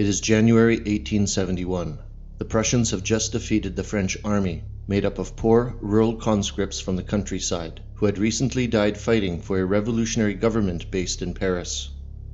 It is January 1871. The Prussians have just defeated the French army, made up of poor, rural conscripts from the countryside, who had recently died fighting for a revolutionary government based in Paris.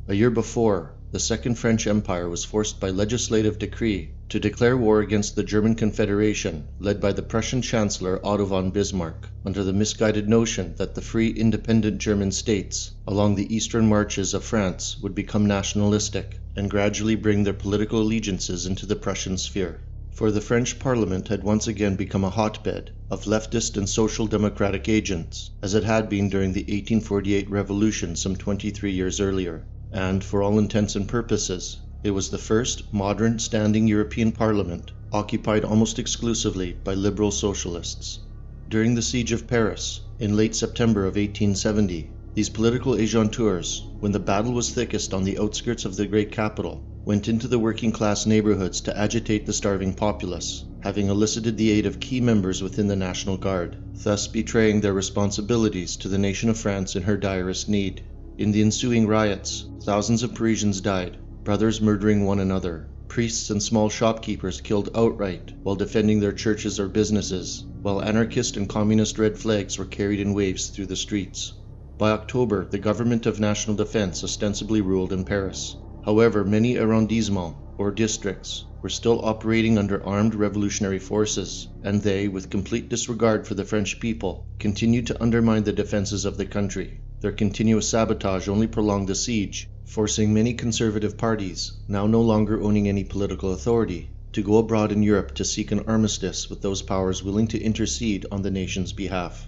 A year before, the Second French Empire was forced by legislative decree to declare war against the German Confederation, led by the Prussian Chancellor Otto von Bismarck, under the misguided notion that the free independent German states along the eastern marches of France would become nationalistic and gradually bring their political allegiances into the Prussian sphere. For the French Parliament had once again become a hotbed of leftist and social democratic agents, as it had been during the 1848 revolution some 23 years earlier, and, for all intents and purposes, it was the first modern standing European Parliament occupied almost exclusively by liberal socialists. During the siege of Paris, in late September of 1870, these political agenteurs, when the battle was thickest on the outskirts of the great capital, went into the working-class neighborhoods to agitate the starving populace, having elicited the aid of key members within the National Guard, thus betraying their responsibilities to the nation of France in her direst need. In the ensuing riots, thousands of Parisians died, brothers murdering one another, priests and small shopkeepers killed outright while defending their churches or businesses, while anarchist and communist red flags were carried in waves through the streets. By October, the government of national defense ostensibly ruled in Paris. However, many arrondissements, or districts, were still operating under armed revolutionary forces, and they, with complete disregard for the French people, continued to undermine the defenses of the country. Their continuous sabotage only prolonged the siege, forcing many conservative parties, now no longer owning any political authority, to go abroad in Europe to seek an armistice with those powers willing to intercede on the nation's behalf.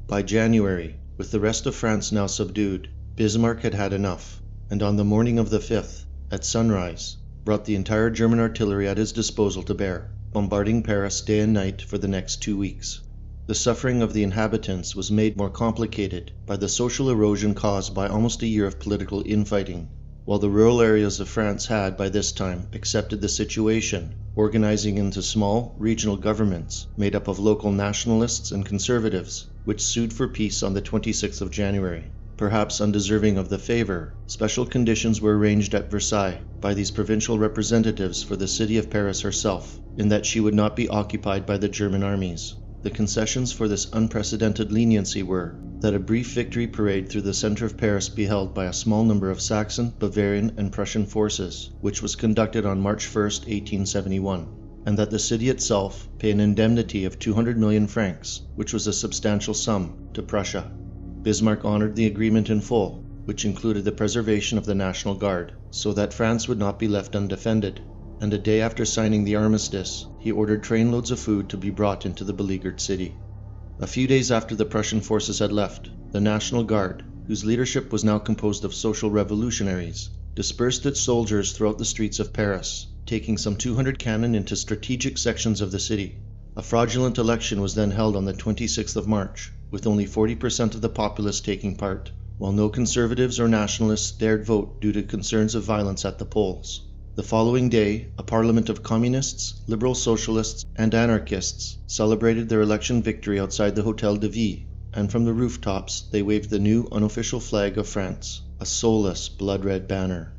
By January, with the rest of France now subdued, Bismarck had had enough, and on the morning of the 5th, at sunrise, brought the entire German artillery at his disposal to bear, bombarding Paris day and night for the next 2 weeks. The suffering of the inhabitants was made more complicated by the social erosion caused by almost a year of political infighting. While the rural areas of France had, by this time, accepted the situation, organizing into small, regional governments made up of local nationalists and conservatives, which sued for peace on the 26th of January. Perhaps undeserving of the favor, special conditions were arranged at Versailles by these provincial representatives for the city of Paris herself, in that she would not be occupied by the German armies. The concessions for this unprecedented leniency were that a brief victory parade through the center of Paris be held by a small number of Saxon, Bavarian, and Prussian forces, which was conducted on March 1, 1871, and that the city itself pay an indemnity of 200 million francs, which was a substantial sum, to Prussia. Bismarck honored the agreement in full, which included the preservation of the National Guard, so that France would not be left undefended, and a day after signing the armistice, he ordered trainloads of food to be brought into the beleaguered city. A few days after the Prussian forces had left, the National Guard, whose leadership was now composed of social revolutionaries, dispersed its soldiers throughout the streets of Paris, taking some 200 cannon into strategic sections of the city. A fraudulent election was then held on the 26th of March, with only 40% of the populace taking part, while no conservatives or nationalists dared vote due to concerns of violence at the polls. The following day, a parliament of communists, liberal socialists, and anarchists celebrated their election victory outside the Hôtel de Ville, and from the rooftops they waved the new unofficial flag of France, a soulless, blood-red banner.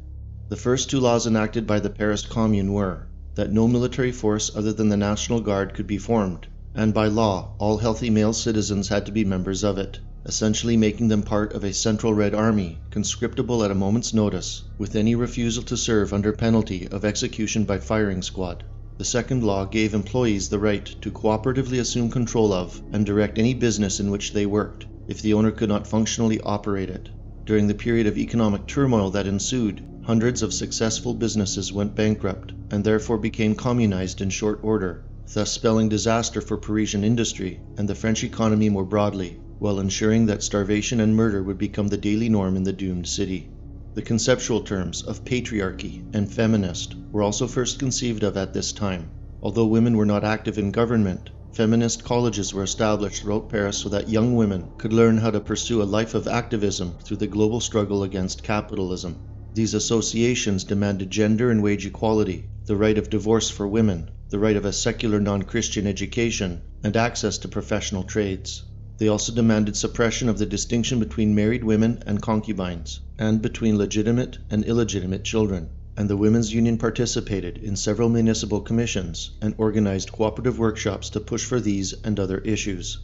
The first 2 laws enacted by the Paris Commune were that no military force other than the National Guard could be formed, and by law all healthy male citizens had to be members of it, essentially making them part of a Central Red Army, conscriptable at a moment's notice, with any refusal to serve under penalty of execution by firing squad. The second law gave employees the right to cooperatively assume control of and direct any business in which they worked, if the owner could not functionally operate it. During the period of economic turmoil that ensued, hundreds of successful businesses went bankrupt, and therefore became communized in short order, thus spelling disaster for Parisian industry and the French economy more broadly, while ensuring that starvation and murder would become the daily norm in the doomed city. The conceptual terms of patriarchy and feminist were also first conceived of at this time. Although women were not active in government, feminist colleges were established throughout Paris so that young women could learn how to pursue a life of activism through the global struggle against capitalism. These associations demanded gender and wage equality, the right of divorce for women, the right of a secular non-Christian education, and access to professional trades. They also demanded suppression of the distinction between married women and concubines, and between legitimate and illegitimate children. and the Women's Union participated in several municipal commissions and organized cooperative workshops to push for these and other issues.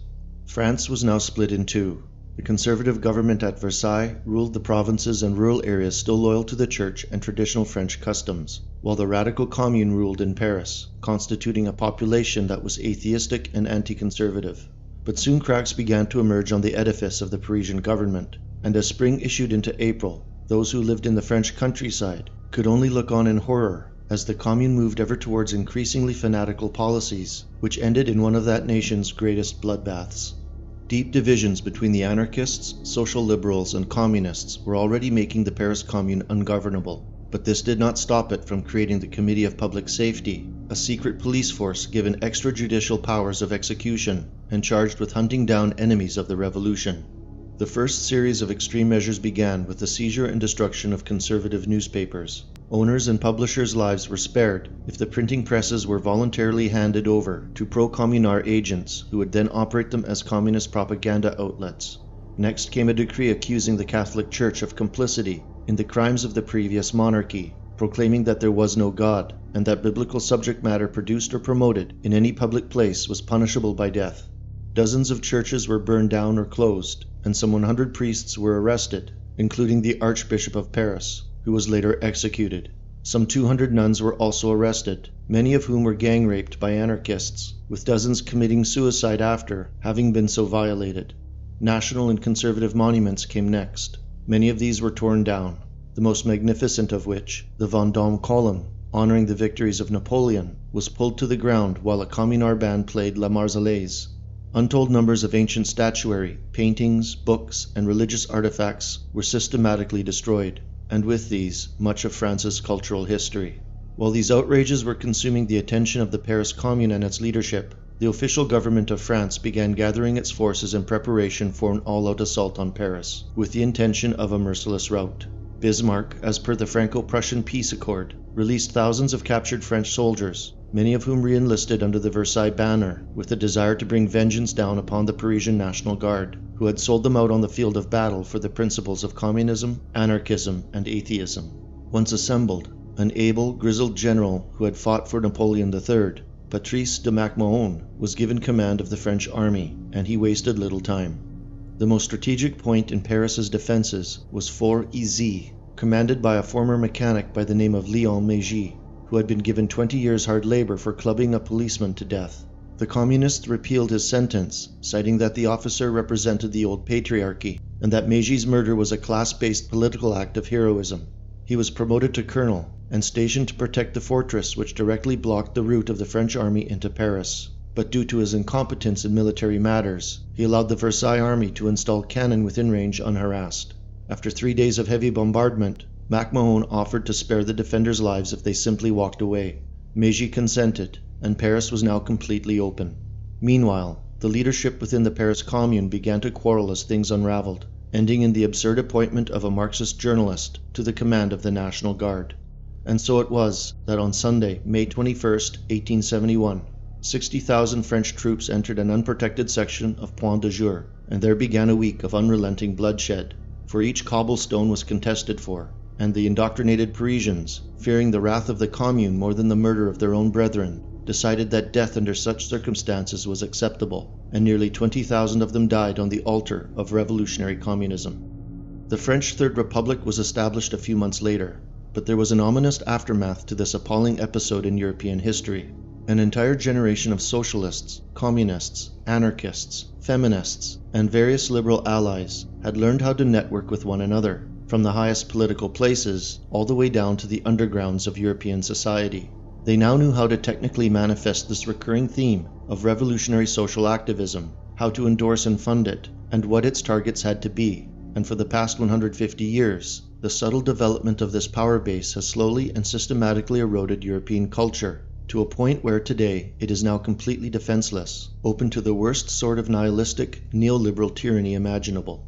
France was now split in two. The conservative government at Versailles ruled the provinces and rural areas still loyal to the church and traditional French customs, while the radical Commune ruled in Paris, constituting a population that was atheistic and anti-conservative. But soon cracks began to emerge on the edifice of the Parisian government, and as spring issued into April, those who lived in the French countryside could only look on in horror as the Commune moved ever towards increasingly fanatical policies, which ended in one of that nation's greatest bloodbaths. Deep divisions between the anarchists, social liberals, and communists were already making the Paris Commune ungovernable, but this did not stop it from creating the Committee of Public Safety, a secret police force given extrajudicial powers of execution and charged with hunting down enemies of the revolution. The first series of extreme measures began with the seizure and destruction of conservative newspapers. Owners and publishers' lives were spared if the printing presses were voluntarily handed over to pro-communard agents who would then operate them as communist propaganda outlets. Next came a decree accusing the Catholic Church of complicity in the crimes of the previous monarchy, proclaiming that there was no God, and that biblical subject matter produced or promoted in any public place was punishable by death. Dozens of churches were burned down or closed, and some 100 priests were arrested, including the Archbishop of Paris, who was later executed. Some 200 nuns were also arrested, many of whom were gang raped by anarchists, with dozens committing suicide after having been so violated. National and conservative monuments came next. Many of these were torn down, the most magnificent of which, the Vendôme column, honoring the victories of Napoleon, was pulled to the ground while a communard band played La Marseillaise. Untold numbers of ancient statuary, paintings, books, and religious artifacts were systematically destroyed, and with these, much of France's cultural history. While these outrages were consuming the attention of the Paris Commune and its leadership, the official government of France began gathering its forces in preparation for an all-out assault on Paris, with the intention of a merciless rout. Bismarck, as per the Franco-Prussian peace accord, released thousands of captured French soldiers, many of whom re-enlisted under the Versailles banner, with the desire to bring vengeance down upon the Parisian National Guard, who had sold them out on the field of battle for the principles of communism, anarchism, and atheism. Once assembled, an able, grizzled general who had fought for Napoleon III, Patrice de MacMahon, was given command of the French army, and he wasted little time. The most strategic point in Paris's defenses was Fort Issy, commanded by a former mechanic by the name of Léon Mégy, who had been given 20 years hard labor for clubbing a policeman to death. The communists repealed his sentence, citing that the officer represented the old patriarchy, and that Mégy's murder was a class-based political act of heroism. He was promoted to colonel, and stationed to protect the fortress which directly blocked the route of the French army into Paris. But due to his incompetence in military matters, he allowed the Versailles army to install cannon within range unharassed. After 3 days of heavy bombardment, MacMahon offered to spare the defenders' lives if they simply walked away. Mégy consented, and Paris was now completely open. Meanwhile, the leadership within the Paris Commune began to quarrel as things unraveled, ending in the absurd appointment of a Marxist journalist to the command of the National Guard. And so it was that on Sunday, May 21, 1871, 60,000 French troops entered an unprotected section of Point de Jour, and there began a week of unrelenting bloodshed, for each cobblestone was contested for, and the indoctrinated Parisians, fearing the wrath of the Commune more than the murder of their own brethren, decided that death under such circumstances was acceptable, and nearly 20,000 of them died on the altar of revolutionary communism. The French Third Republic was established a few months later, but there was an ominous aftermath to this appalling episode in European history. An entire generation of socialists, communists, anarchists, feminists, and various liberal allies had learned how to network with one another, from the highest political places all the way down to the undergrounds of European society. They now knew how to technically manifest this recurring theme of revolutionary social activism, how to endorse and fund it, and what its targets had to be. And for the past 150 years, the subtle development of this power base has slowly and systematically eroded European culture, to a point where today it is now completely defenseless, open to the worst sort of nihilistic, neoliberal tyranny imaginable.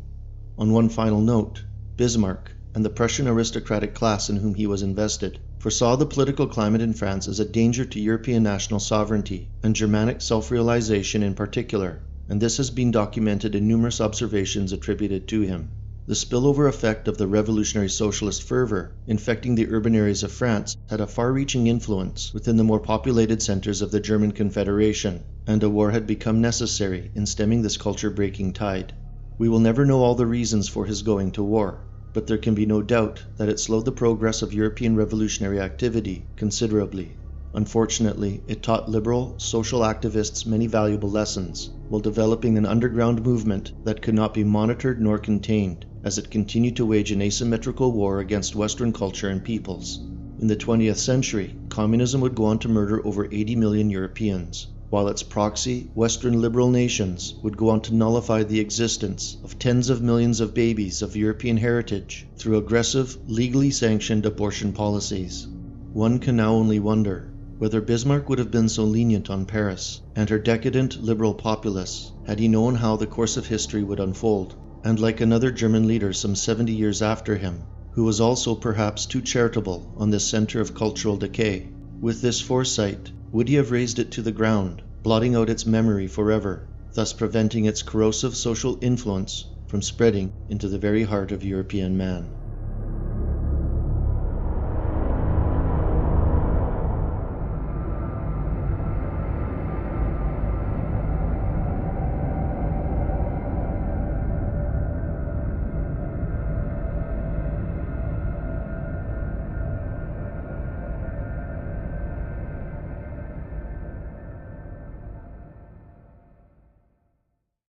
On one final note, Bismarck, and the Prussian aristocratic class in whom he was invested, foresaw the political climate in France as a danger to European national sovereignty, and Germanic self-realization in particular, and this has been documented in numerous observations attributed to him. The spillover effect of the revolutionary socialist fervor infecting the urban areas of France had a far-reaching influence within the more populated centers of the German Confederation, and a war had become necessary in stemming this culture-breaking tide. We will never know all the reasons for his going to war, but there can be no doubt that it slowed the progress of European revolutionary activity considerably. Unfortunately, it taught liberal, social activists many valuable lessons, while developing an underground movement that could not be monitored nor contained, as it continued to wage an asymmetrical war against Western culture and peoples. In the 20th century, communism would go on to murder over 80 million Europeans, while its proxy, Western liberal nations would go on to nullify the existence of tens of millions of babies of European heritage through aggressive, legally sanctioned abortion policies. One can now only wonder whether Bismarck would have been so lenient on Paris and her decadent liberal populace had he known how the course of history would unfold, and like another German leader some 70 years after him, who was also perhaps too charitable on this center of cultural decay. With this foresight, would he have razed it to the ground, blotting out its memory forever, thus preventing its corrosive social influence from spreading into the very heart of European man?